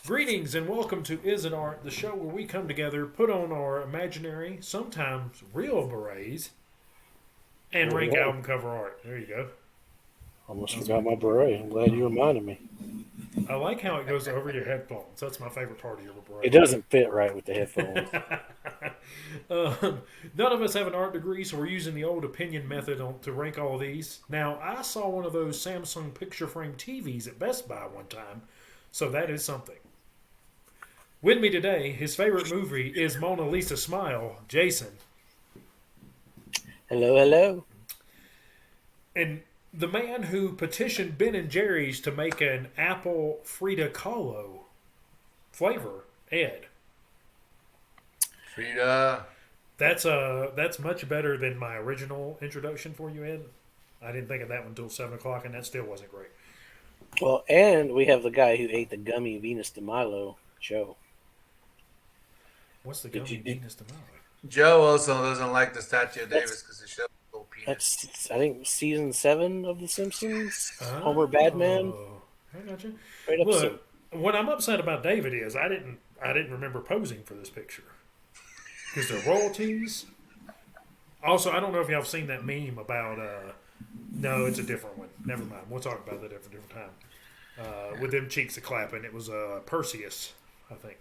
Greetings and welcome to Is It Art, the show where we come together, put on our imaginary, sometimes real berets, and There we rank go. album cover art. There you go. Almost That's, forgot my beret. I'm glad you reminded me. I like how it goes over your headphones. That's my favorite part of your It beret. doesn't fit right with the headphones. um, None of us have an art degree, so we're using the old opinion method to rank all these. Now, I saw one of those Samsung picture frame TVs at Best Buy one time, so that is something. With me today, his favorite movie is Mona Lisa Smile, Jason. Hello, hello. And the man who petitioned Ben and Jerry's to make an apple Frida Kahlo flavor, Ed. Frida. That's much better than my original introduction for you, Ed. I didn't think of that one until 7 o'clock, and that still wasn't great. Well, and we have the guy who ate the gummy Venus de Milo, Joe. What's the Did gummy you? Did, Venus de Milo? Joe also doesn't like the statue of Davis that's because it shows a little penis. that's I think season 7 of The Simpsons. Homer Badman, Oh, I got you. great episode. Look, what I'm upset about David is I didn't remember posing for this picture because they're royalties. Also, I don't know if y'all have seen that meme about. No, it's a different one. Never mind. We'll talk about that at a different time. With them cheeks a clapping, it was Perseus, I think.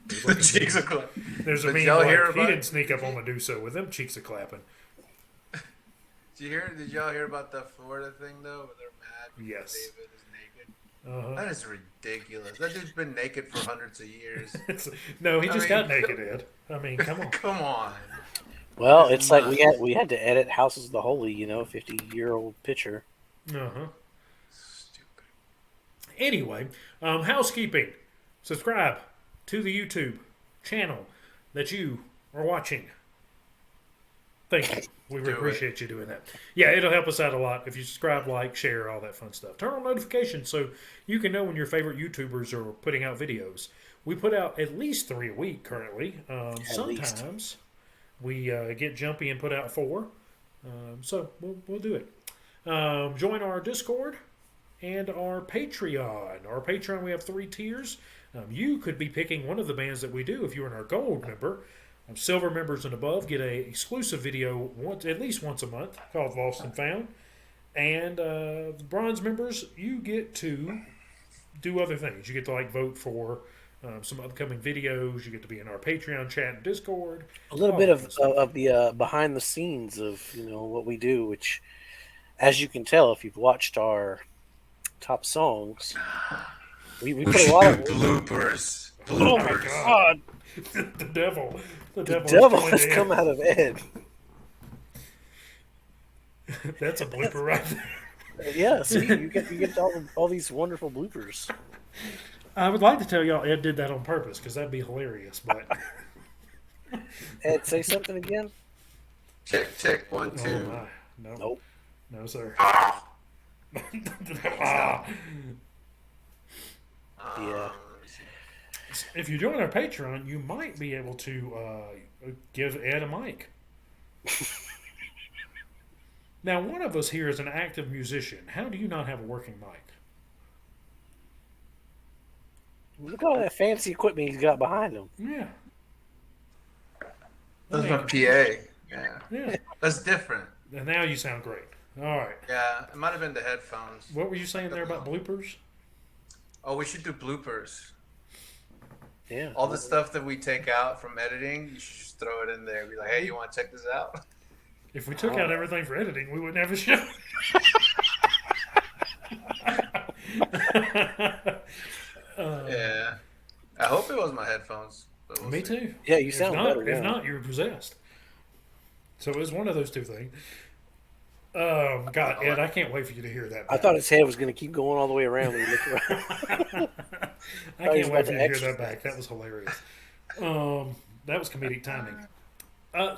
The cheeks are close. There's a Did meme y'all hear like he about? didn't sneak up on Medusa with them cheeks a clapping. Did y'all hear about the Florida thing though? Where they're mad because Yes. David is naked. Uh-huh. That is ridiculous. That dude's been naked for hundreds of years. No, he I just mean, got naked, Ed. I mean, come on. Come on. Well, It's it's like we nuts. had to edit Houses of the Holy, 50-year-old picture. Uh-huh. Stupid. Anyway, housekeeping. Subscribe to the YouTube channel that you are watching. Thank you. We Do it. appreciate you doing that. Yeah, it'll help us out a lot if you subscribe, like, share, all that fun stuff. Turn on notifications so you can know when your favorite YouTubers are putting out videos. We put out at least 3 a week currently. At least. Sometimes we get jumpy and put out 4. So we'll do it. Join our Discord and our Patreon. Our Patreon, we have 3 tiers. You could be picking one of the bands that we do if you're an our gold member. Silver members and above get a exclusive video at least once a month called Lost and Found. And bronze members, you get to do other things. You get to vote for some upcoming videos. You get to be in our Patreon chat and Discord. A little All bit that of fun stuff. of the behind the scenes of what we do, which, as you can tell if you've watched our top songs, we We put a should lot do of. bloopers. Oh my Bloopers. God! the devil. The The devil, devil is has coming come in. out of Ed. That's a blooper right there. Yeah, see, you get all these wonderful bloopers. I would like to tell y'all Ed did that on purpose because that'd be hilarious. But Ed, say something again. Check, check, 1, oh 2. my, no, Nope. no sir. Ah. Ah. Yeah. If you join our Patreon, you might be able to give Ed a mic. Now, one of us here is an active musician. How do you not have a working mic? Look at all that fancy equipment he's got behind him. Yeah. That's I my mean, PA. Yeah. yeah. That's different. And now you sound great. All right. Yeah. It might have been the headphones. What were you saying there about bloopers? Oh, we should do bloopers. Yeah. All the stuff that we take out from editing, you should just throw it in there. Be like, hey, you want to check this out? If we took out everything for editing, we wouldn't have a show. Yeah. I hope it was my headphones. But we'll Me see. too. Yeah, you If sound not, better if now. not, you're possessed. So it was one of those two things. God, Ed, I can't wait for you to hear that. I thought his head was going to keep going all the way around when he looked around. I he was can't about wait for to you to hear exercise. that back. That was hilarious. That was comedic timing.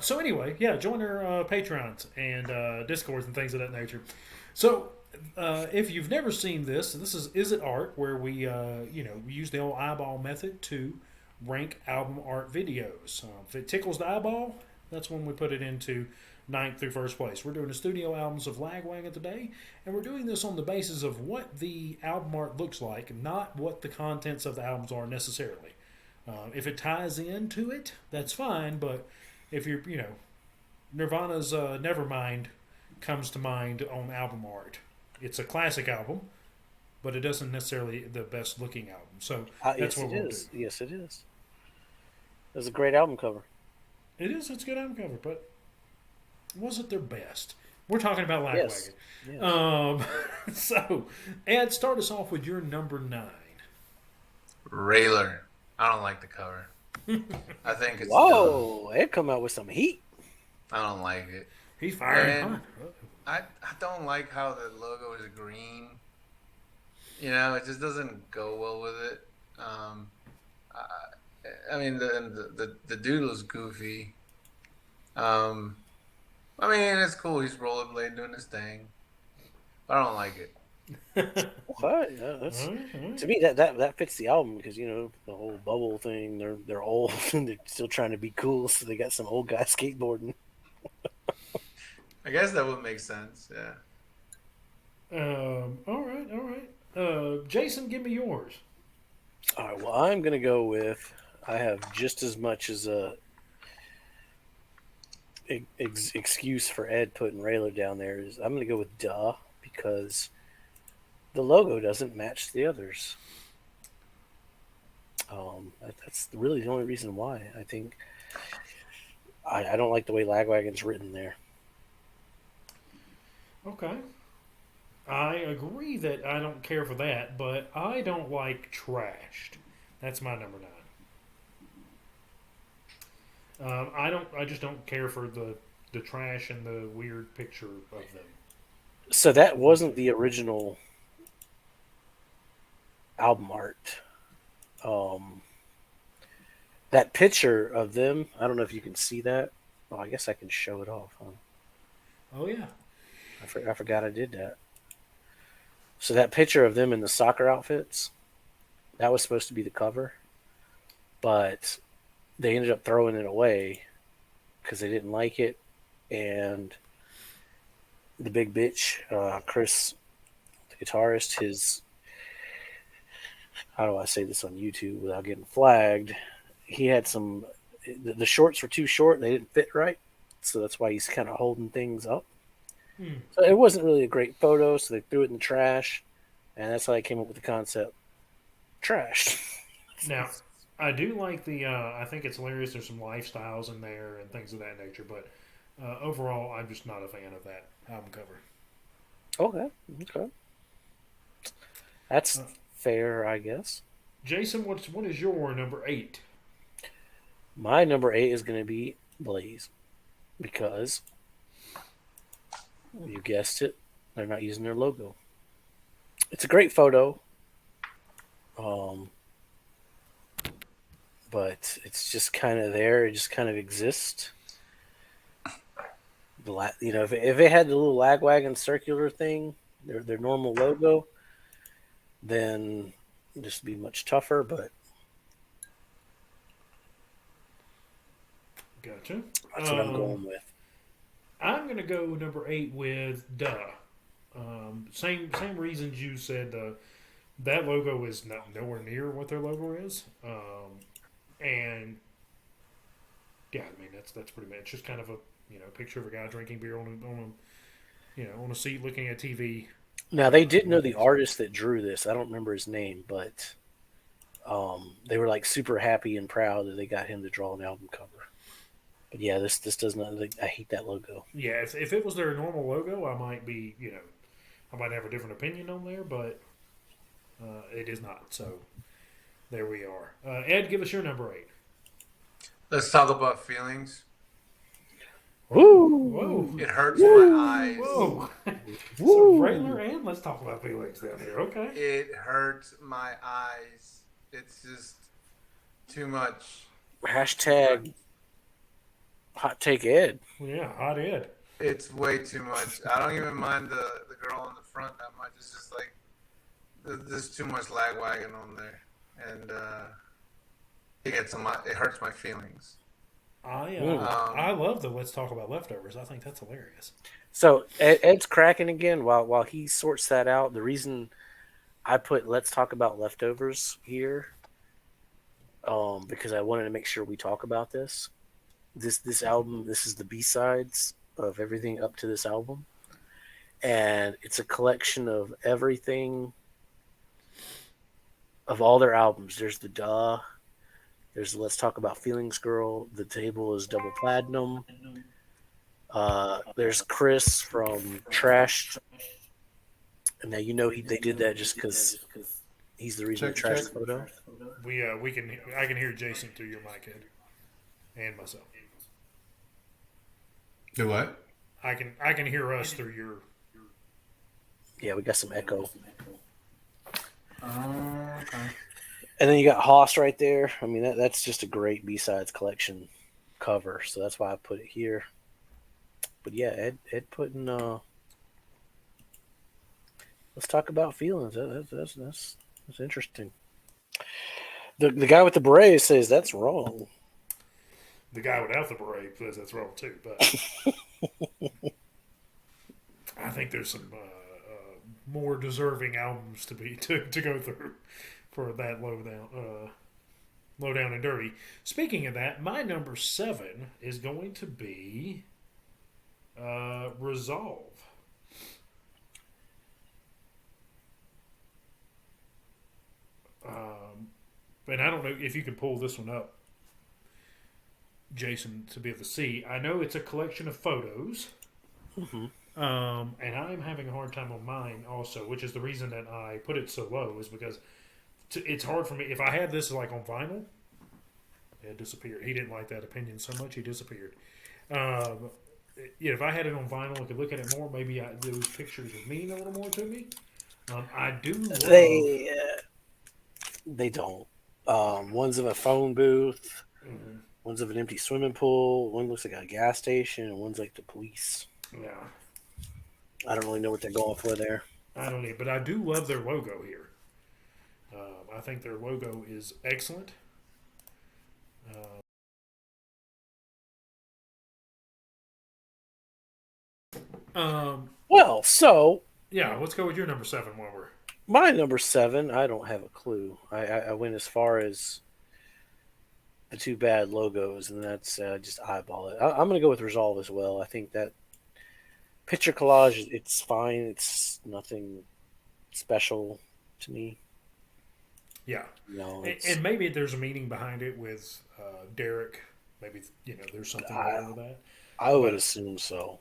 So anyway, yeah, join our Patreons and Discords and things of that nature. So if you've never seen this is It Art, where we we use the old eyeball method to rank album art videos. If it tickles the eyeball, that's when we put it into ninth through first place. We're doing the studio albums of Lagwagon today, and we're doing this on the basis of what the album art looks like, not what the contents of the albums are necessarily. If it ties into it, that's fine, but if you're, Nirvana's Nevermind comes to mind on album art. It's a classic album, but it doesn't necessarily the best looking album. So that's yes, what it we'll is. do. Yes, it is. It's a great album cover. It is. It's a good album cover, but was it their best? We're talking about Yes. Lagwagon. Yes. So, Ed, start us off with your number 9. Railer. I don't like the cover. I think it's dumb. Whoa, it come out with some heat. I don't like it. He's firing And hot. I don't like how the logo is green. It just doesn't go well with it. I mean, the doodle's goofy. I mean, it's cool. He's rollerblading doing his thing. But I don't like it. Okay, yeah, that's, All right. to me that fits the album because the whole bubble thing. They're old and they're still trying to be cool, so they got some old guy skateboarding. I guess that would make sense. Yeah. All right. Jason, give me yours. All right, well, I'm gonna go with. I have just as much as a excuse for Ed putting Railer down there. Is I'm gonna go with Duh because the logo doesn't match the others. That's really the only reason why. I think I don't like the way Lagwagon's written there. Okay. I agree that I don't care for that, but I don't like Trashed. That's my number 9. I just don't care for the trash and the weird picture of them. So that wasn't the original album art. That picture of them, I don't know if you can see that. Oh, I guess I can show it off. Huh? Oh yeah. I forgot I did that. So that picture of them in the soccer outfits, that was supposed to be the cover, but they ended up throwing it away because they didn't like it, and the big bitch, Chris, the guitarist, how do I say this on YouTube without getting flagged? He had the shorts were too short, they didn't fit right, so that's why he's kind of holding things up. So it wasn't really a great photo, so they threw it in the trash, and that's how they came up with the concept. Trash. Now, I do like I think it's hilarious. There's some lifestyles in there and things of that nature, but overall, I'm just not a fan of that album cover. Okay. That's fair, I guess. Jason, what is your number 8? My number 8 is going to be Blaze, because you guessed it, they're not using their logo. It's a great photo, but it's just kind of there. It just kind of exists. If it had the little Lagwagon circular thing, their normal logo, then it'd just be much tougher. But Gotcha. that's what I'm going with. I'm going to go number 8 with Duh. Same reasons you said. That logo is nowhere near what their logo is. And yeah, I mean that's pretty much. It's just kind of a picture of a guy drinking beer on a seat looking at TV. Now they did know the artist that drew this. I don't remember his name, but they were like super happy and proud that they got him to draw an album cover. But yeah, this does not. I hate that logo. Yeah, if it was their normal logo, I might be I might have a different opinion on there, but it is not. So there we are. Ed, give us your number 8. Let's talk about feelings. Woo! Whoa! It hurts my eyes. Whoa! So Woo! Railer and let's talk about feelings down here. Okay. It hurts my eyes. It's just too much. Hashtag hot take Ed. Yeah, hot Ed. It's way too much. I don't even mind the girl in the front that much. It's just like there's too much Lagwagon on there, and it hurts my feelings. I Um, love the Let's Talk About Leftovers. I think that's hilarious. So Ed's cracking again while he sorts that out. The reason I put "Let's Talk About Leftovers" here, because I wanted to make sure we talk about this. This album, this is the B sides of everything up to this album, and it's a collection of everything of all their albums. There's the Duh. There's the Let's Talk About Feelings Girl. The Table is Double Platinum. There's Chris from Trashed. And now you know they did that just because he's the reason they check. trashed the photo. We can I can hear Jason through your mic head and myself. Do what? I can hear us through your. Yeah, we got some echo. Okay. And then you got Hoss right there. I mean, that's just a great B-sides collection cover. So that's why I put it here. But yeah, Ed putting let's talk about feelings. That's interesting. The guy with the beret says that's wrong. The guy without the beret says that's wrong too, but I think there's some more deserving albums to go through for that low down and dirty. Speaking of that, my number 7 is going to be Resolve. And I don't know if you can pull this one up, Jason, to be able to see. I know it's a collection of photos. Mm-hmm. And I'm having a hard time on mine also, which is the reason that I put it so low, is because it's hard for me. If I had this like on vinyl, it disappeared. He didn't like that opinion so much, he disappeared. Um, yeah, if I had it on vinyl, I could look at it more. Maybe those pictures would mean a little more to me. I do love. They don't. One's of a phone booth. Mhm. One's of an empty swimming pool. One looks like a gas station, and one's like the police. Yeah, I don't really know what they're going for there. I don't need, but I do love their logo here. I think their logo is excellent. Um, Well, so yeah, let's go with your number 7 while we're. my number 7, I don't have a clue. I went as far as the two bad logos, and that's just eyeball it. I'm going to go with Resolve as well. I think that picture collage, it's fine. It's nothing special to me. Yeah, No, and maybe there's a meaning behind it with Derek. Maybe there's something there I, with that. I would But assume so.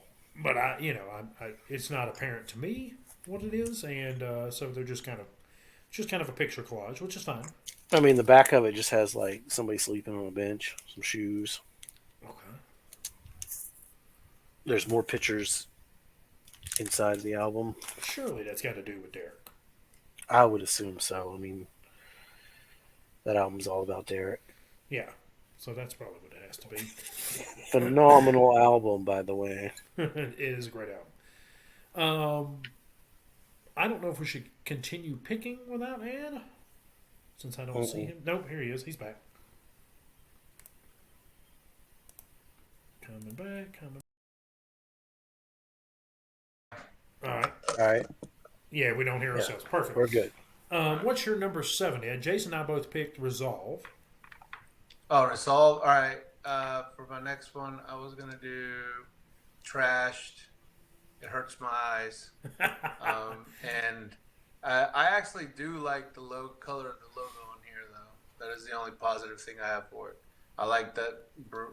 it's not apparent to me what it is, and so they're just kind of a picture collage, which is fine. I mean, the back of it just has like somebody sleeping on a bench, some shoes. Okay. There's more pictures inside the album. Surely that's got to do with Derek. I would assume so. I mean, that album's all about Derek. Yeah. So that's probably what it has to be. Phenomenal album, by the way. It is a great album. I don't know if we should continue picking without Ed, since I don't see him. Nope, here he is. He's back. Coming back. All right. All right, Yeah, we don't hear yeah, ourselves. Perfect. we're good. What's your number 7, Ed? Jason and I both picked Resolve. Oh, Resolve. All right. For my next one, I was gonna do Trashed. It hurts my eyes. And I actually do like the low color of the logo on here, though. That is the only positive thing I have for it. I like that,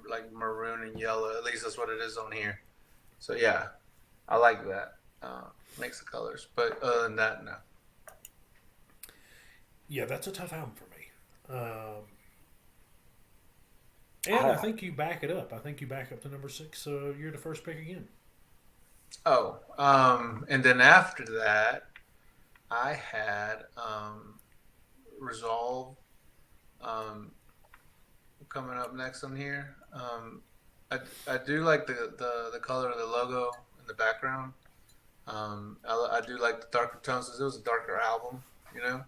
like maroon and yellow. At least that's what it is on here. So yeah, I like that. Makes the colors, but other than that, no. Yeah, that's a tough album for me. And I think you back it up. I think you back up to number 6. So you're the first pick again. Oh, and then after that, I had Resolve coming up next on here. I do like the color of the logo in the background. I do like the darker tones. It was a darker album, you know.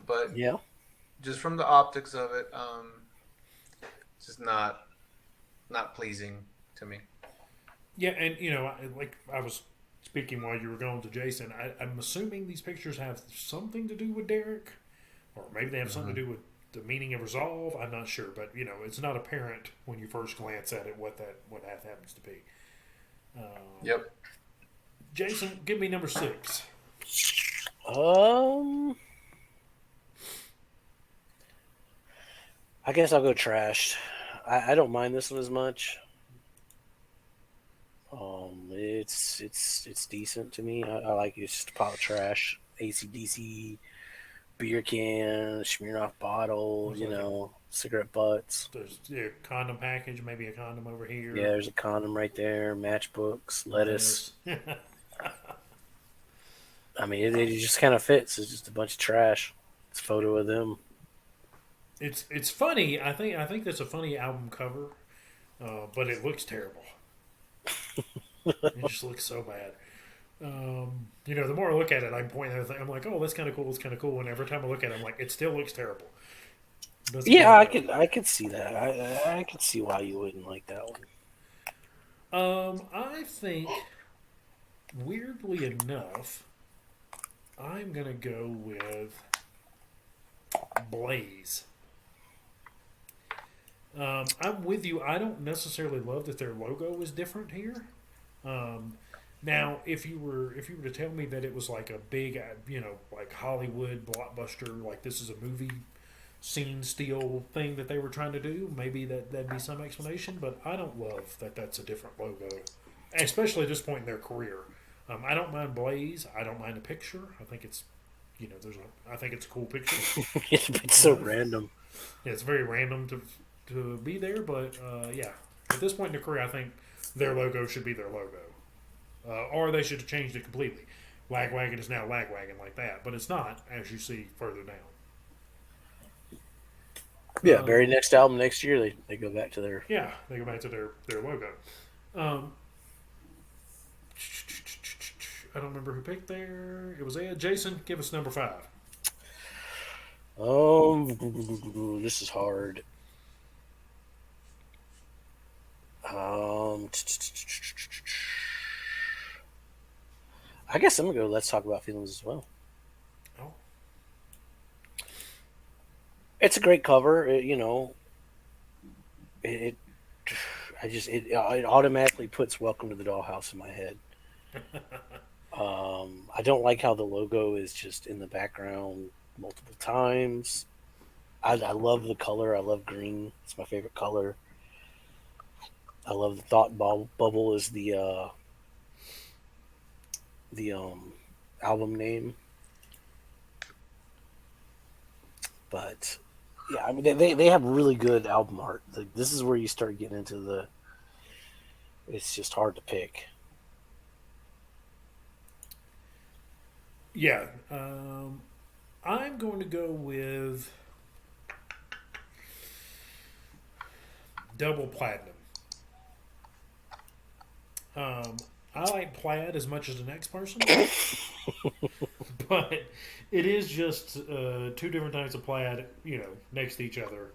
But Yeah. just from the optics of it, just not not pleasing to me. Yeah, and like I was speaking while you were going to Jason, I'm assuming these pictures have something to do with Derek, or maybe they have something Hmm. to do with the meaning of resolve. I'm not sure, but it's not apparent when you first glance at it what that happens to be. Yep. Jason, give me number 6. Um, I guess I'll go trashed. I don't mind this one as much. It's decent to me. I like it. It's just a pile of trash. ACDC, beer can, Smirnoff bottle, Looks like cigarette butts. there's a condom package, maybe a condom over Yeah, here, there's a condom right there, matchbooks, lettuce. lettuce. I mean, it just kind of fits. It's just a bunch of trash. It's a photo of them. It's funny. I think that's a funny album cover, but it looks terrible. It just looks so bad. The more I look at it, I'm pointing at it. I'm like, oh, that's kind of cool. It's kind of cool. And every time I look at it, I'm like, it still looks terrible. Doesn't Yeah, hold I up. could see that. I could see why you wouldn't like that one. I think weirdly enough, I'm gonna go with Blaze. I'm with you. I don't necessarily love that their logo is different here. Um, Now, if you were to tell me that it was like a big, like Hollywood blockbuster, like this is a movie scene steal thing that they were trying to do, maybe that'd be some explanation. But I don't love that that's a different logo, especially at this point in their career. I don't mind Blaze. I don't mind the picture. I think it's, I think it's a cool picture. It's so Uh, random. yeah, it's very random to be there, but yeah, at this point in their career, I think their logo should be their logo. Or they should have changed it completely. Lagwagon is now Lagwagon like that, but it's not, as you see further down. Yeah, Um, very next album next year they go back to their. yeah, they go back to their logo. Um, I don't remember who picked there. It was Ed. Jason, give us number 5. This is hard. Um, I guess I'm gonna go. Let's talk about feelings as well. Oh, It's a great cover. It it automatically puts "Welcome to the Dollhouse" in my head. I don't like how the logo is just in the background multiple times. I love the color. I love green. It's my favorite color. I love the bubble is the album name. But yeah, I mean they have really good album art. Like, this is where you start getting into the. It's just hard to pick. yeah. I'm going to go with double platinum. Um, I like plaid as much as the next person, but it is just two different types of plaid, next to each other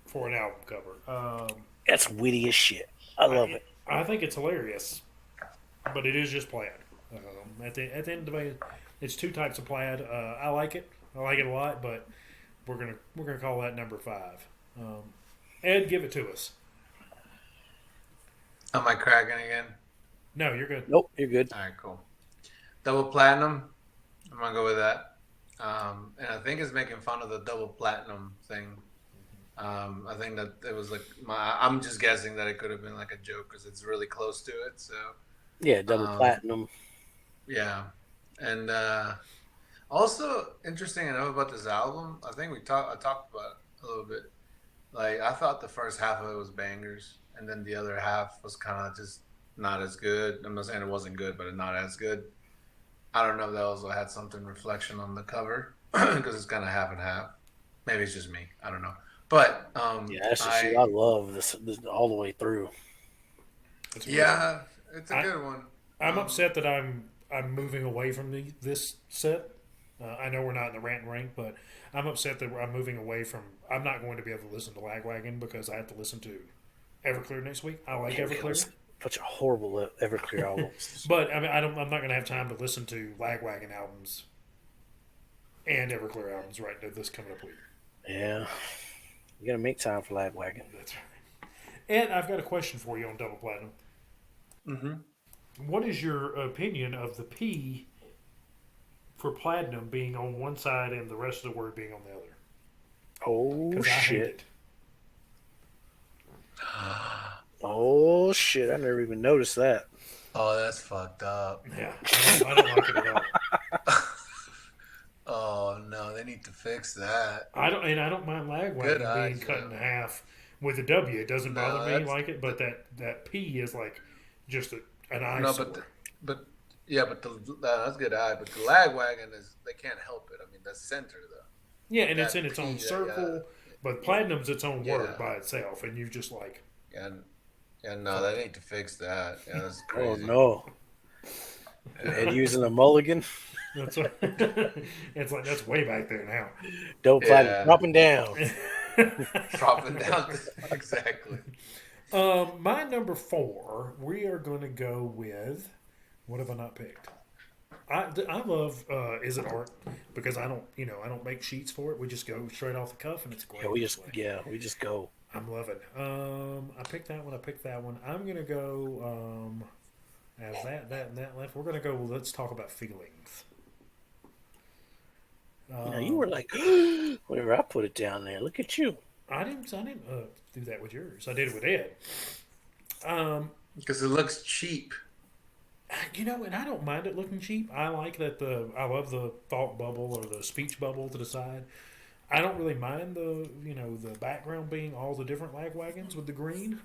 for an album cover. That's witty as shit. I love I it. I think it's hilarious, but it is just plaid. At the end of the day, it's two types of plaid. I like it. I like it a lot, but we're gonna call that number 5. Um, Ed, give it to us. Am I cracking again? No, you're good. Nope, you're good. All right, cool. Double platinum. I'm gonna go with that. And I think it's making fun of the double platinum thing. I think that it was like I'm just guessing that it could have been like a joke because it's really close to it. So Yeah, double um, platinum. yeah, and also interesting enough about this album, I think I talked about it a little bit. Like I thought the first half of it was bangers, and then the other half was kind of just not as good. I'm not saying it wasn't good, but not as good. I don't know if that also had something reflection on the cover because it's kind of half and half. Maybe it's just me. I don't know. But Yeah, that's just you. I love this all the way through. It's a good one. yeah, it's a I good one. I'm upset that I'm moving away from this set. I know we're not in the rant and rank, but I'm upset that I'm moving away from. I'm not going to be able to listen to Lagwagon because I have to listen to Everclear next week. I like Yeah, we Everclear, listen to such a horrible Everclear albums. but I mean, I'm not going to have time to listen to Lagwagon albums and Everclear albums right this coming up week. Yeah, you gotta make time for Lagwagon. That's right. And I've got a question for you on Double Platinum. Mm-hmm. What is your opinion of the P for platinum being on one side and the rest of the word being on the other? Oh Because I hate shit! it. Oh shit! I never even noticed that. Oh, that's fucked up. Yeah, I don't like it at all. Oh no, they need to fix that. I don't mind Good Lagwagon being eyes, cut in though. half with a W. It doesn't bother No, me like it, but that, that P is like just an no, but eyesore. but yeah, but that's good eye. But the lag wagon is they can't help it. I mean, that's center though. Yeah, and it's That in its own P, circle, but yeah, platinum's its own word yeah, by itself, and you just like yeah, yeah. No, fuck they it. need to fix that. Yeah, that's Oh crazy. no! Yeah, Ed using a mulligan. That's what, it's like that's way back there now. Double platinum yeah. dropping down. Dropping down exactly. My number four, we are going to go with what have I not picked? I love Is It Art because I don't make sheets for it. We just go straight off the cuff and it's Yeah, great this way. we just go. I'm loving. I picked that one. I picked that one. I'm gonna go as that and that left. We're gonna go. Let's talk about feelings. You know, you Um, were like, whenever I put it down there, look at you. I didn't do that with yours. I did it with Ed. Um, Because it looks cheap. and I don't mind it looking cheap. I like that I love the thought bubble or the speech bubble to the side. I don't really mind the background being all the different lag wagons with the green.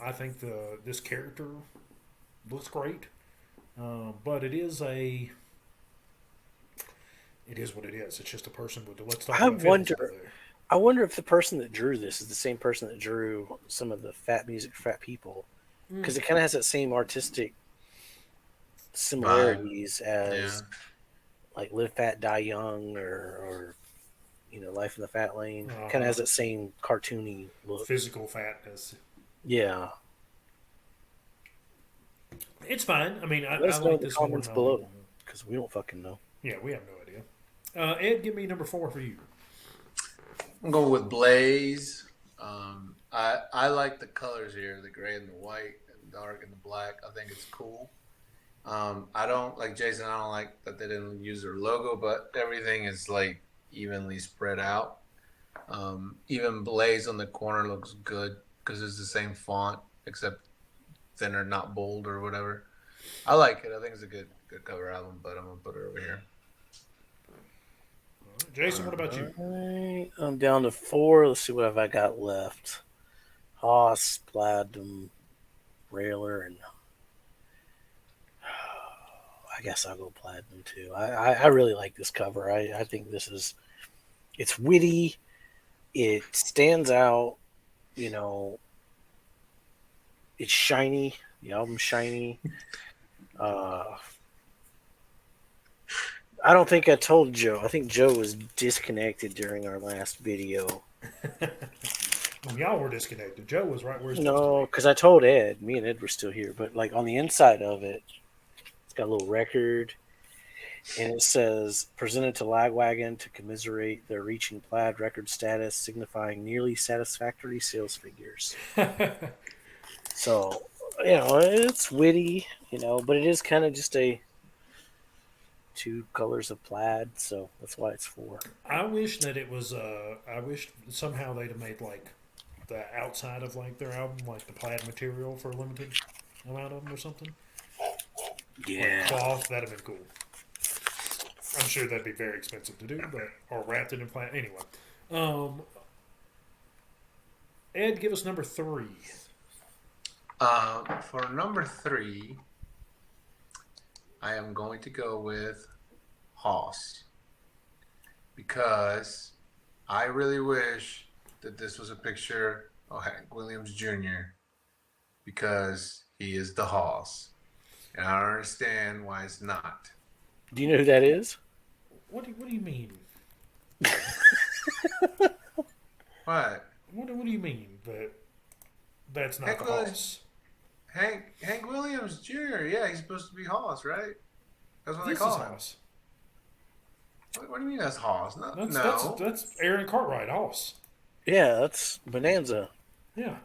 I think this character looks great, but it is what it is. It's just a person with the let's talk I about feelings over wonder, there. I wonder if the person that drew this is the same person that drew some of the fat music for fat people, because Mm. it kind of has that same artistic Vibe. similarities Yeah. as like Live Fat Die Young or Life in the Fat Lane. Kind of Uh-huh. has that same cartoony look. Physical fatness. Yeah. It's fine. I mean, Let I us know in like the this more comments than other people. below because we don't fucking know. Yeah, we have no idea. Ed, give me number four for you. I'm going with Blaze. I like the colors here, the gray and the white and dark and the black. I think it's cool. I don't like Jason. I don't like that they didn't use their logo, but everything is like evenly spread out. Even Blaze on the corner looks good because it's the same font except thinner, not bold or whatever. I like it. I think it's a good cover album, but I'm gonna put it over here. All right. Jason, what about you? Alright, I'm down to four. Let's see what have I got left. Haas, Platinum, Railer, and I guess I'll go Platinum too. I really like this cover. I think it's witty. It stands out. You know, it's shiny. The album's shiny. Uh, I don't think I told Joe. I think Joe was disconnected during our last video. Well, y'all were disconnected. Joe was right where he's supposed to No, be. because I told Ed. Me and Ed were still here, but like on the inside of it, it's got a little record, and it says presented to Lagwagon to commiserate their reaching plaid record status, signifying nearly satisfactory sales figures. So, it's witty, but it is kind of just a two colors of plaid, so that's why it's four. I wish that it was. I wish somehow they'd have made like the outside of like their album like the plaid material for a limited amount of them or something. Like Yeah. cloth, that'd have been cool. I'm sure that'd be very expensive to do, but or wrapped it in plaid. Anyway, um, Ed, give us number three. For number three, I am going to go with Hoss because I really wish that this was a picture of Hank Williams Jr. because he is the Hoss. And I don't understand why it's not. Do you know who that is? what do you mean? What? What do you mean that that's not Hank the Williams, Hoss? Hank Williams Jr. Yeah, he's supposed to be Hoss, right? That's what they This is call him. Hoss. What do you mean that's Hoss? No, That's that's no. that's Aaron Cartwright Hoss. Yeah, that's Bonanza. Yeah,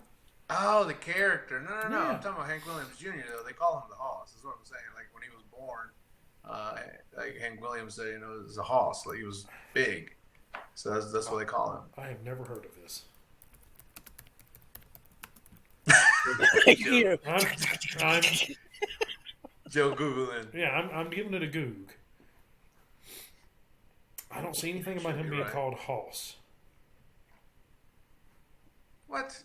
Oh, the character. No. I'm yeah. talking about Hank Williams Jr. Though they call him the Hoss. That's what I'm saying. Like when he was born, like Hank Williams said, was a Hoss. Like he was big, so that's what they call him. I have never heard of this. Yeah. I'm Joe googling. yeah. I'm giving it a goog. I don't see anything about Should him be being right. called Hoss. What?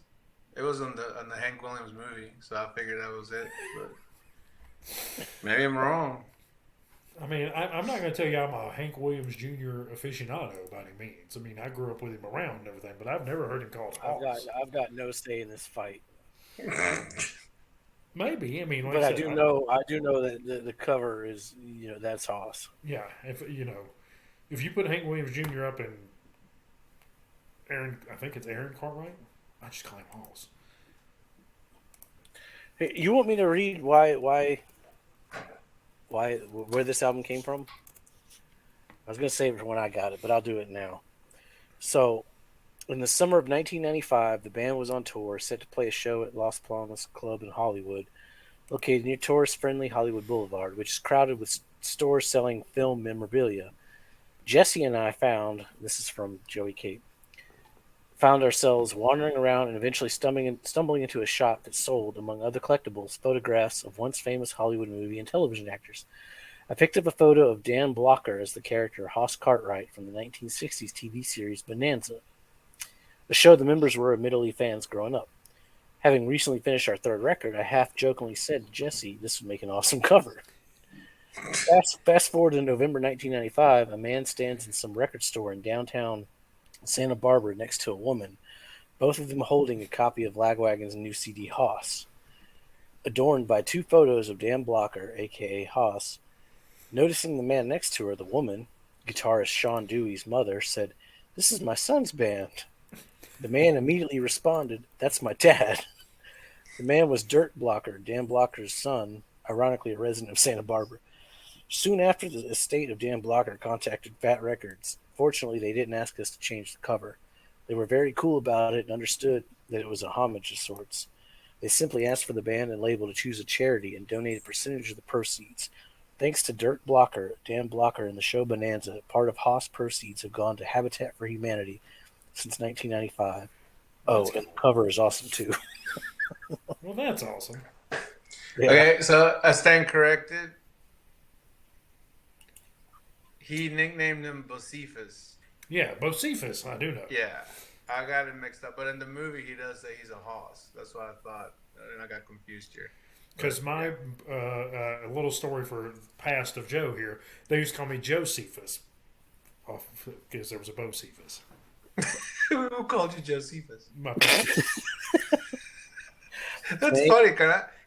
It was on the Hank Williams movie, so I figured that was it. But maybe I'm wrong. I mean, I'm not going to tell you I'm a Hank Williams Jr. aficionado by any means. I mean, I grew up with him around and everything, but I've never heard him called Hoss. I've got no say in this fight. Maybe. I mean, like But I I said, do know that the cover is that's Hoss. yeah. If you put Hank Williams Jr. up in I think it's Aaron Cartwright. I just call him Hoss. Hey, you want me to read why where this album came from? I was gonna save it for when I got it, but I'll do it now. So, in the summer of 1995, the band was on tour, set to play a show at Las Palmas Club in Hollywood, located near tourist-friendly Hollywood Boulevard, which is crowded with stores selling film memorabilia. Jesse and I this is from Joey Cape, found ourselves wandering around and eventually stumbling into a shop that sold, among other collectibles, photographs of once famous Hollywood movie and television actors. I picked up a photo of Dan Blocker as the character Hoss Cartwright from the 1960s TV series Bonanza, a show the members were admittedly fans growing up. Having recently finished our third record, I half-jokingly said to Jesse, this would make an awesome cover. Fast forward to November 1995, a man stands in some record store in downtown Santa Barbara next to a woman, both of them holding a copy of Lagwagon's new CD Hoss, adorned by two photos of Dan Blocker, aka Hoss. Noticing the man next to her, the woman, guitarist Sean Dewey's mother, said, "This is my son's band." The man immediately responded, "That's my dad." The man was Dirk Blocker, Dan Blocker's son, ironically a resident of Santa Barbara. Soon after, the estate of Dan Blocker contacted Fat Records. Fortunately, they didn't ask us to change the cover. They were very cool about it and understood that it was a homage of sorts. They simply asked for the band and label to choose a charity and donate a percentage of the proceeds. Thanks to Dirk Blocker, Dan Blocker, and the show Bonanza, part of Hoss proceeds have gone to Habitat for Humanity since 1995. Oh, and the cover is awesome too. Well, that's awesome. Yeah. Okay, so I stand corrected. He nicknamed him Bocephus. Yeah, Bocephus, I do know. Yeah, I got it mixed up. But in the movie, he does say he's a Hoss. That's what I thought. And I got confused here. Because my a little story for past of Joe here, they used to call me Josephus because there was a Bocephus. Who called you Josephus? My parents. That's funny.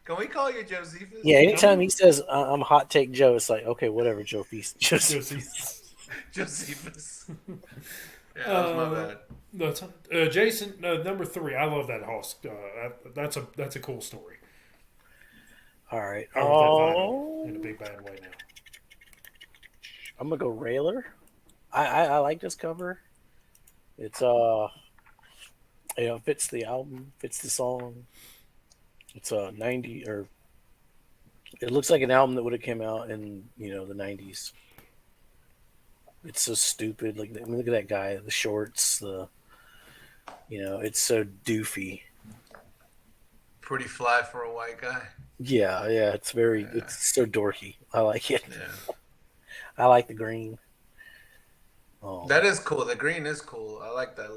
Can we call you Josephus? Yeah, anytime he says I'm Hot Take Joe, it's like, okay, whatever, Joe Feast. Josephus. Josephus. Yeah, that was my bad. No, Jason, number 3. I love that Hoss. That's a cool story. All right. I wrote that vinyl in a big bad way now. I'm gonna go Railer. I like this cover. It's fits the album, fits the song. It's a 90 or it looks like an album that would have came out in the 90s. It's so stupid. Like, I mean, look at that guy, the shorts, it's so doofy. Pretty fly for a white guy. Yeah, it's it's so dorky. I like it. Yeah. I like the green. Oh. That is cool. The green is cool. I like that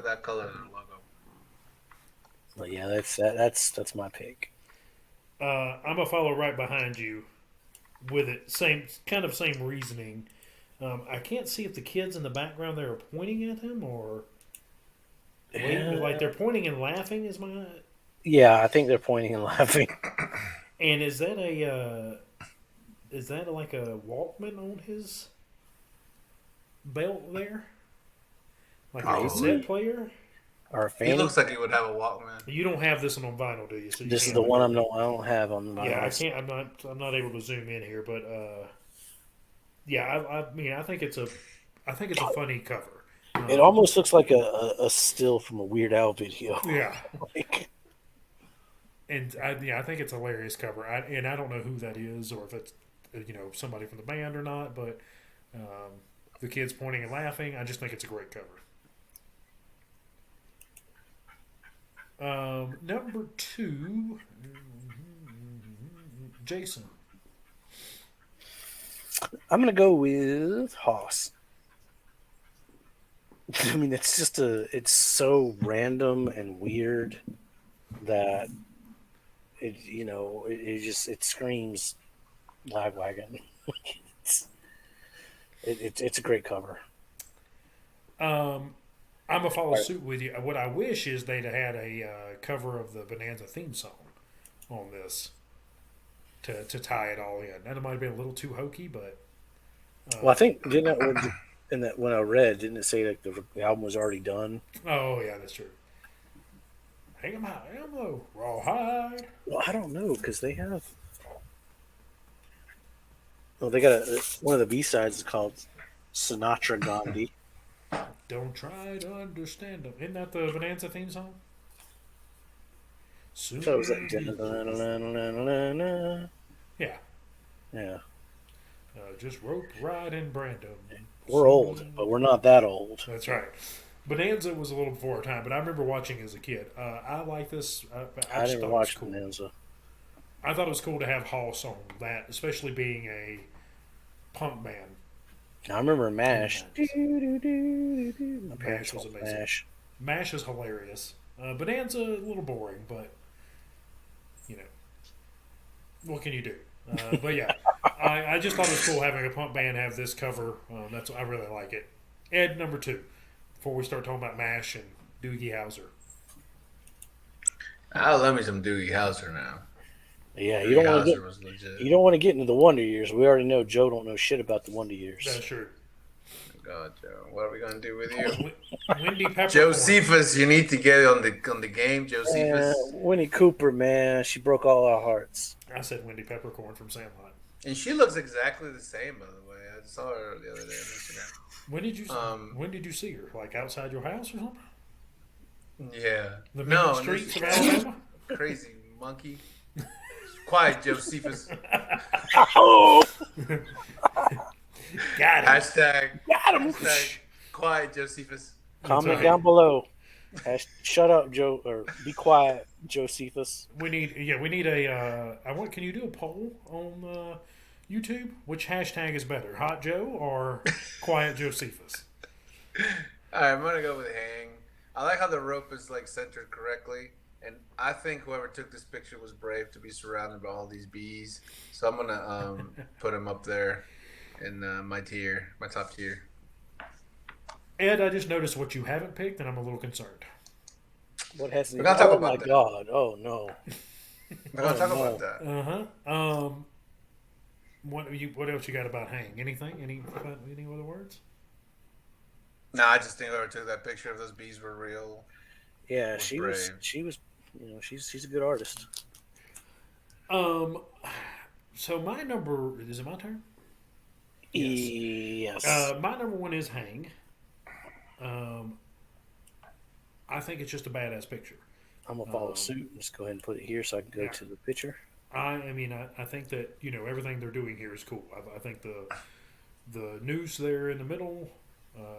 that color in the logo. But yeah, that's my pick. I'm gonna follow right behind you with it. Same reasoning. I can't see if the kids in the background there are pointing at him or like they're pointing and laughing. Yeah, I think they're pointing and laughing. And is that like a Walkman on his? belt there, like a cassette Probably. Maybe. player. Or a He fanny. looks like he would have a Walkman. You don't have this one on vinyl, do you? So you This is can't the look one at it. I don't have on my Yeah, I list. can't. I'm not able to zoom in here, but yeah, I mean, I think it's a funny cover. It almost looks like a still from a Weird Al video. Yeah, Like, and I think it's a hilarious cover. And I don't know who that is, or if it's somebody from the band or not. But the kids pointing and laughing. I just think it's a great cover. Number two, Jason. I'm gonna go with Hoss. I mean, it's so random and weird that it screams Lagwagon. it's, it's a great cover. I'm gonna follow suit with you. What I wish is they'd have had a cover of the Bonanza theme song on this to tie it all in. That might have been a little too hokey, but Well, I think didn't that in that when I read, didn't it say like the album was already done? oh yeah, that's true. Hang 'em high, ammo, rawhide. Well, I don't know because they have. Well, they got one of the B sides is called Sinatra Gandhi. Don't try to understand them. Isn't that the Bonanza theme song? Soon So it was you- like, yeah, yeah. just rope riding Brandon. We're old, but we're not that old. That's right. Bonanza was a little before our time, but I remember watching as a kid. I like this. I I just didn't thought it was watch cool. Bonanza. I thought it was cool to have Hoss on that, especially being a punk band. I remember Mash. Mash My parents was called amazing. Mash. Mash is hilarious. Bonanza a little boring, but you know what can you do? But yeah, I just thought it was cool having a punk band have this cover. I really like it. Ed, number two. Before we start talking about Mash and Doogie Howser. I love me some Doogie Howser now. Yeah, Doogie Howser was you legit. don't want to get into the Wonder Years. We already know Joe don't know shit about the Wonder Years. That's true. God, Joe, what are we gonna do with you? Wendy Peppercorn. Josephus, you need to get on the game, Josephus. Winnie Cooper, man, she broke all our hearts. I said Wendy Peppercorn from Sandlot. And she looks exactly the same, by the way. I saw her the other day on Instagram. When did you see her? Like outside your house or something? Yeah. The No, main streets of Alabama? crazy monkey. Quiet, Josephus. Oh, Got it. Hashtag, got him. hashtag quiet, Josephus. Comment right. down below. Shut up, Joe, or be quiet, Josephus. We need a. Can you do a poll on YouTube? Which hashtag is better, Hot Joe or Quiet Josephus? All right, I'm gonna go with hang. I like how the rope is like centered correctly, and I think whoever took this picture was brave to be surrounded by all these bees. So I'm gonna put him up there in my top tier. Ed, I just noticed what you haven't picked, and I'm a little concerned. What has? We're gonna talk Oh about my that. God! Oh no! We're gonna talk no. about that. What else you got about hang? Anything? Any other words? No, I just think whoever took that picture of those bees were real. Yeah, Was she brave. was. She's a good artist. So my number is it my turn? Yes. My number one is hang. I think it's just a badass picture. I'm gonna follow suit. Just go ahead and put it here so I can go to the picture. I think that everything they're doing here is cool. I think the noose there in the middle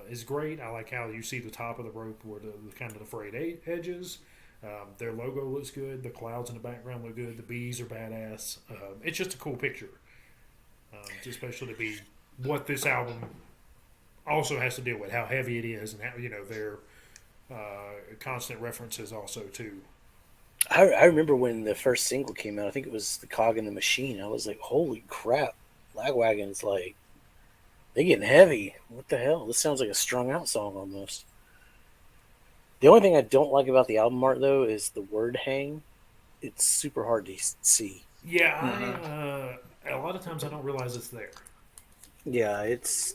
is great. I like how you see the top of the rope where the kind of the frayed edges. Their logo looks good. The clouds in the background look good. The bees are badass. It's just a cool picture, especially to be what this album also has to deal with, how heavy it is, and how their constant references also too. I remember when the first single came out. I think it was "The Cog in the Machine." I was like, "Holy crap!" Lagwagon's like, they getting heavy. What the hell? This sounds like a strung out song almost. The only thing I don't like about the album art though is the word "hang." It's super hard to see. Yeah, a lot of times I don't realize it's there. Yeah, it's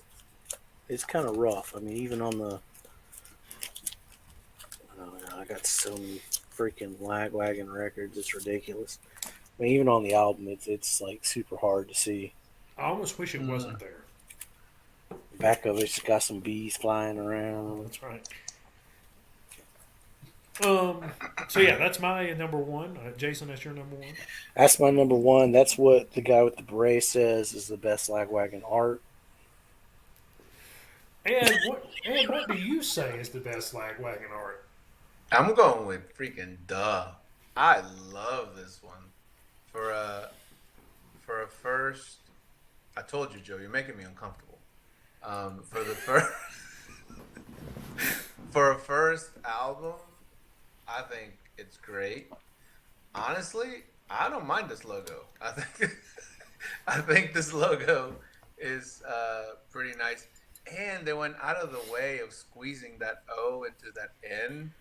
it's kind of rough. I mean, even on the I got so many freaking Lagwagon records. It's ridiculous. I mean, even on the album, it's like super hard to see. I almost wish it Mm. wasn't there. Back of it's got some bees flying around. That's right. Um. So yeah, that's my number one. Jason, that's your number one. That's my number one. That's what the guy with the beret says is the best Lagwagon art. And what do you say is the best Lagwagon art? I'm going with freaking duh. I love this one. For a for a first, I told you, Joe, you're making me uncomfortable. For the first for a first album, I think it's great. Honestly, I don't mind this logo. I think I think this logo is pretty nice, and they went out of the way of squeezing that O into that N,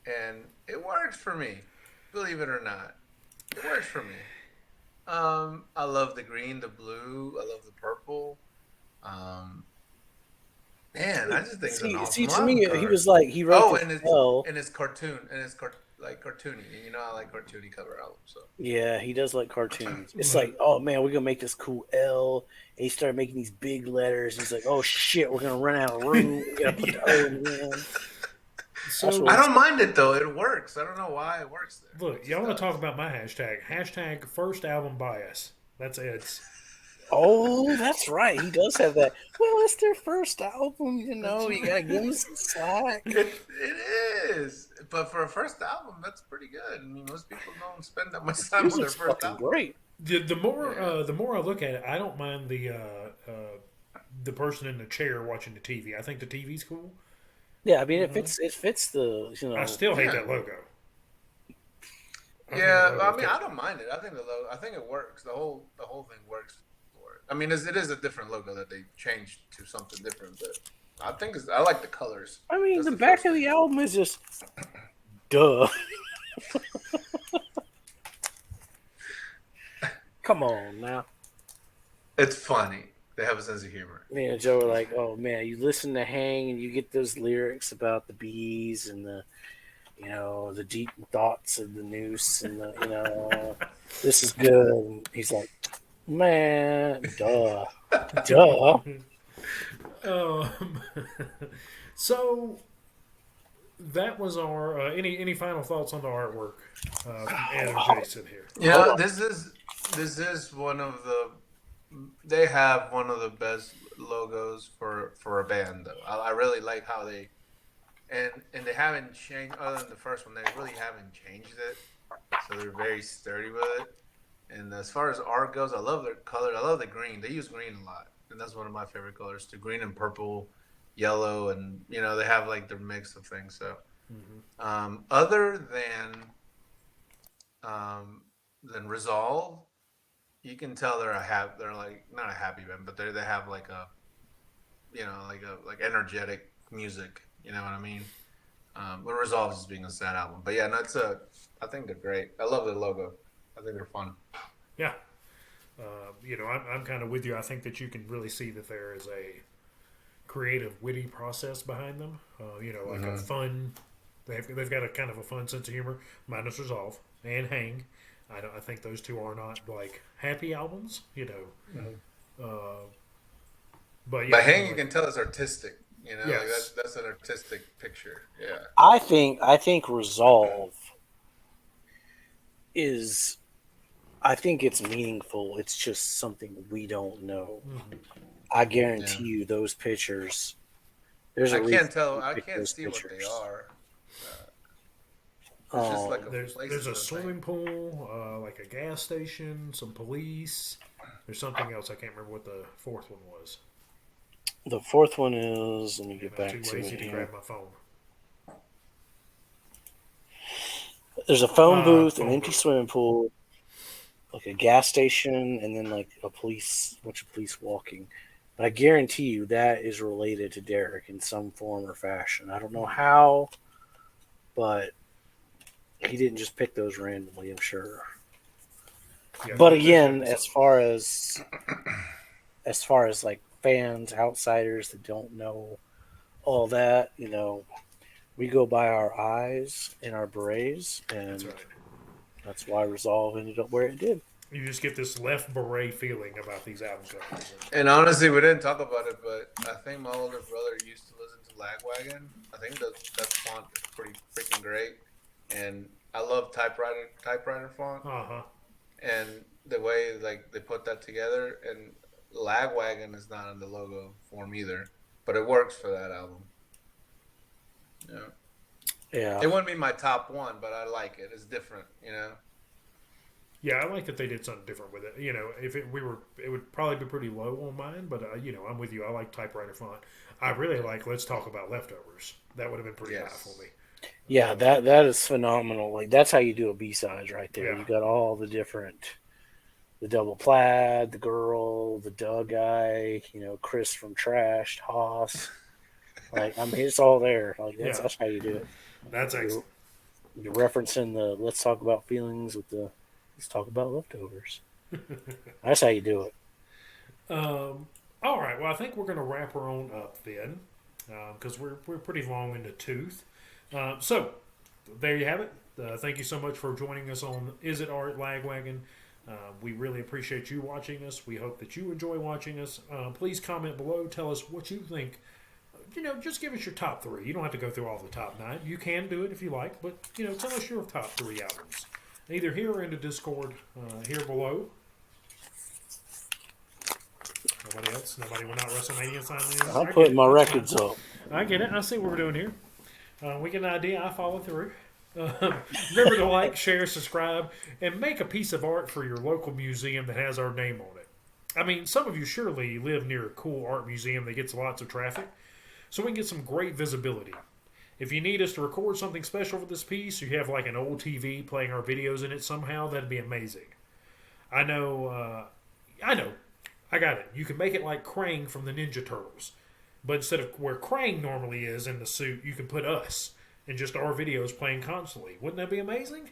and it works for me. Believe it or not, it works for me. I love the green, the blue. I love the purple. Um, Man, I just think it's an See, awesome to album me, he cover. was like he wrote Oh, this L. and it's cartoon and it's like cartoony. And you know I like cartoony cover albums. So Yeah, he does like cartoons. It's like, Look, oh man, we're gonna make this cool L. And he started making these big letters. He's like, oh shit, we're gonna run out of room. We gotta put the O in the end. That's so what I it's. don't mind it though. It works. I don't know why it works there. look, It y'all just want to talk does. about my hashtag? Hashtag first album bias. That's Ed's. Oh, that's right. He does have that. Well, it's their first album, you That's know. You right. gotta give him some slack. It is, but for a first album, that's pretty good. I mean, most people don't spend that much time on their Music's first fucking album. great. Yeah. The more I look at it, I don't mind the person in the chair watching the TV. I think the TV's cool. Yeah, I mean, Uh, it fits the I still hate Yeah. that logo. I think the Yeah, logo is I mean, I terrible. don't mind it. I think I think it works. The whole thing works for it. I mean, it is a different logo that they changed to something different, but I like the colors. I mean, That's the the back first of thing. the album is just duh. Come on now. It's funny. They have a sense of humor. Me and Joe were like, oh man, you listen to Hang and you get those lyrics about the bees and the deep thoughts of the noose and this is good. And he's like, man, duh, duh. Um, so that was our any final thoughts on the artwork from Ed or Jason here. You Hold know, on. this is one of the they have one of the best logos for a band though. I really like how and they haven't changed other than the first one. They really haven't changed it, so they're very sturdy with it. And as far as art goes, I love their color. I love the green. They use green a lot, and that's one of my favorite colors. The green and purple, yellow, and they have like their mix of things. So, Mm-hmm. other than Resolve, you can tell they're like not a happy band, but they have like a like energetic music. You know what I mean? But Resolve is being a sad album, but yeah, no, I think they're great. I love the logo. I think they're fun. Yeah, I'm kind of with you. I think that you can really see that there is a creative, witty process behind them. Like a Hmm. fun. They've got a kind of a fun sense of humor. Minus Resolve and Hang. I think those two are not like happy albums. Hmm. Uh, but yeah, But Hang, you can tell it's artistic. Like yes, that's an artistic picture. Yeah. I think Resolve is. I think it's meaningful. It's just something we don't know. hmm I Yeah. guarantee you, those pictures. There's I a reason can't tell. we I picked can't those see what they pictures. are. Uh, there's just like Um, a there's places a of thing. swimming pool, like a gas station, some police. There's something else I can't remember what the fourth one was, the fourth one is. Let me and get I'm too back to lazy it to here. grab my phone. There's a phone booth, an Phone empty booth. swimming pool, like a gas station, and then like bunch of police walking. But I guarantee you that is related to Derek in some form or fashion. I don't know Hmm. how, but he didn't just pick those randomly, I'm sure. Yeah, But there's got to again, be something. as far as like fans, outsiders that don't know all that, we go by our eyes and our berets, That's and right. that's why Resolve ended up where it did. You just get this left beret feeling about these album covers. And honestly, we didn't talk about it, but I think my older brother used to listen to Lagwagon. I think that font is pretty freaking great, and I love typewriter font, Uh huh. and the way like they put that together. And Lagwagon is not in the logo form either, but it works for that album. Yeah, Yeah. it wouldn't be my top one, but I like it. It's different, you know. Yeah, I like that they did something different with it. If it would probably be pretty low on mine, but I'm with you. I like typewriter font. I really like Let's Talk About Leftovers. That would have been pretty high Yes. for me. Yeah, that is phenomenal. Like that's how you do a B-sides right there. Yeah. You got all the double plaid, the girl, the Doug guy, Chris from Trash, Haas. Like I mean, it's all there. Like that's how you do it. That's excellent. You're referencing the Let's Talk About Feelings with the Let's Talk About Leftovers. That's how you do it. All right. Well, I think we're going to wrap her on up then, because we're pretty long in the tooth. So there you have it. Thank you so much for joining us on Is It Art Lagwagon. We really appreciate you watching us. We hope that you enjoy watching us. Please comment below. Tell us what you think. Just give us your top 3. You don't have to go through all the top 9. You can do it if you like, but tell us your top 3 albums, either here or in the Discord here below. Nobody else? Nobody? We're not WrestleMania signing. I'm putting my records up. I get it. I see what we're doing here. We get an idea. I follow through. Remember to like, share, subscribe, and make a piece of art for your local museum that has our name on it. I mean, some of you surely live near a cool art museum that gets lots of traffic, so we can get some great visibility. If you need us to record something special for this piece, you have like an old TV playing our videos in it somehow, that'd be amazing. I know. I got it. You can make it like Krang from the Ninja Turtles. But instead of where Krang normally is in the suit, you can put us and just our videos playing constantly. Wouldn't that be amazing?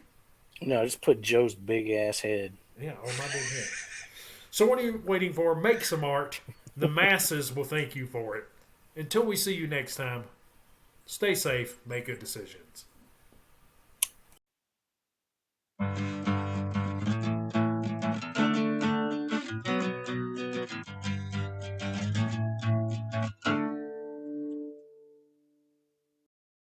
No, just put Joe's big ass head. Yeah, on my big head. So what are you waiting for? Make some art. The masses will thank you for it. Until we see you next time, stay safe, make good decisions.